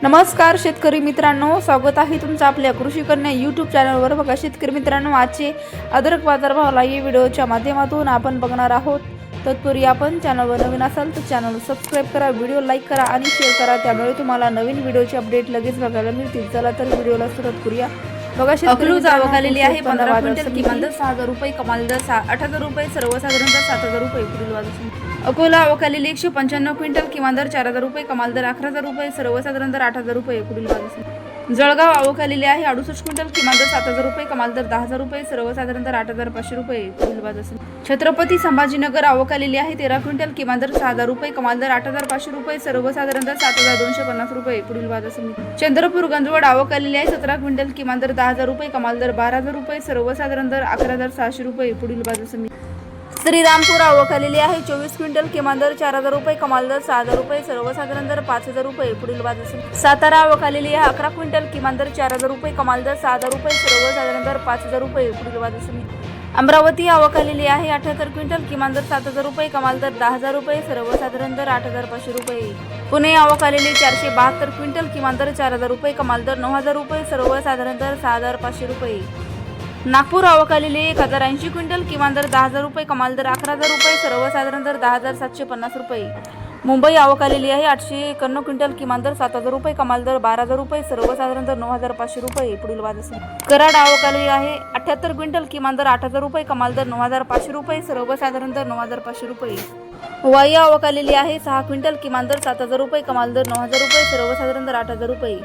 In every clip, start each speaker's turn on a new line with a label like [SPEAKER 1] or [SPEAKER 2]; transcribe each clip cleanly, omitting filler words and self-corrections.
[SPEAKER 1] नमस्कार शेतकरी मित्रांनो, स्वागत आहे तुमचं आपल्या कृषी कन्या यूट्यूब चॅनलवर। बघा शेतकरी मित्रांनो, आजचे अद्रक बाजारभाव या व्हिडिओच्या माध्यमातून आपण बघणार आहोत। तत्पूर्वी आपण चॅनलवर नवीन असाल तर चॅनल सबस्क्राइब करा, व्हिडिओ लाईक करा आणि शेअर करा, त्यामुळे तुम्हाला नवीन व्हिडिओचे अपडेट लगेच बघायला मिळतील। चला तर व्हिडिओला सुरुवात करूया। बघा शेतकरी
[SPEAKER 2] आवक आलेली आहे 15 क्विंटल, किमान दर
[SPEAKER 1] 6,000 रुपये, कमाल दर 8,000 रुपये, सर्वसाधारण दर 7,000 रुपये। पुढील बाजार अकोला आवक आलेली 195 क्विंटल, किमान दर 4,000 रुपये, कमाल दर 11,000 रुपये, सर्वसाधारण दर 8,000 रुपये। पुढील बाजार जळगाव आवक आलेली आहे 68 क्विंटल, किमान दर 7,000 रुपये, कमाल दर 10,000 रुपये, सर्वसाधारण दर 8,500 रुपये। पुढील बाजार छत्रपती संभाजीनगर आवक आलेली आहे 13 क्विंटल, किमान दर 6,000 रुपये, कमाल दर 8,500 रुपये, सर्वसाधारण दर 7,250 रुपये। पुढील बाजार चंद्रपूर गंजवड आवक आलेली आहे 17 क्विंटल, किमान दर 10,000 रुपये, कमाल दर 12,000 रुपये, सर्वसाधारण दर 11,600 रुपये। पुढील बाजार श्रीरामपूर आवक आलेली आहे 24 क्विंटल, किमान दर 4,000 रुपये, कमाल दर 6,000 रुपये, सर्वसाधारण दर 5,000 रुपये। पुढील बाजार सातारा आवक आलेली आहे 11 क्विंटल, किमान दर 4,000 रुपये, कमाल दर 6,000 रुपये, सर्वसाधारण दर 5,000 रुपये। पुढील बाजार अमरावती आवक आलेली आहे 78 क्विंटल, किमान दर 7,000 रुपये, कमाल दर 10,000 रुपये, सर्वसाधारण दर 8,500 रुपये। पुणे आवक आलेली 472 क्विंटल, किमान दर 4,000 रुपये, कमाल दर 9,000 रुपये, सर्वसाधारण दर 6,500 रुपये। नागपूर आवक आलेली 1,080 क्विंटल, किमान दर 10,000 रुपये, कमाल दर 11,000 रुपये, सर्वसाधारण दर 10,750 रुपये। मुंबई आवक आलेली आहे 851 क्विंटल, किमान दर 7,000 रुपये, कमाल दर 12,000 रुपये, सर्वसाधारण दर 9,500 रुपये। पुढील बाजार कराड आवक आलेली आहे 78 क्विंटल, किमान दर 8,000 रुपये, कमाल दर 9,500 रुपये, सर्वसाधारण दर 9,500 रुपये। वाई आवक आलेली आहे 6 क्विंटल, किमान दर 7,000 रुपये, कमाल दर 9,000 रुपये, सर्वसाधारण दर 8,000 रुपये।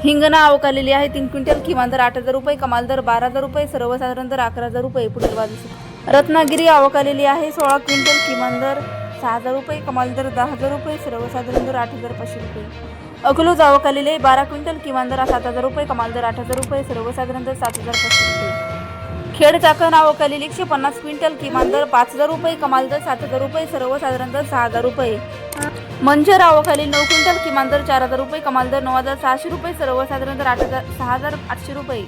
[SPEAKER 1] हिंगणा आवक आलेली आहे 3 क्विंटल, किमान दर 8,000 रुपये, कमाल दर 12,000 रुपये, सर्वसाधारण दर 11,000 रुपये। पुढील बाजार रत्नागिरी आवक आलेली आहे 16 क्विंटल, किमान दर 6,000 रुपये, कमाल दर 10,000 रुपये, सर्वसाधारण दर 8,500 रुपये। अकलूज आवक आलेली आहे 12 क्विंटल, किमान दर 7,000 रुपये, कमाल दर 8,000 रुपये, सर्वसाधारण दर 7,500 रुपये। खेड चाकण आवक आलेली 150 क्विंटल, किमान दर 5,000 रुपये, कमाल दर 7,000 रुपये, सर्वसाधारण दर 6,000 रुपये। मंचर आवक आलेली 9 क्विंटल, किमान दर 4,000 रुपये, कमाल दर 9,600 रुपये, सर्वसाधारण दर 6,800 रुपये।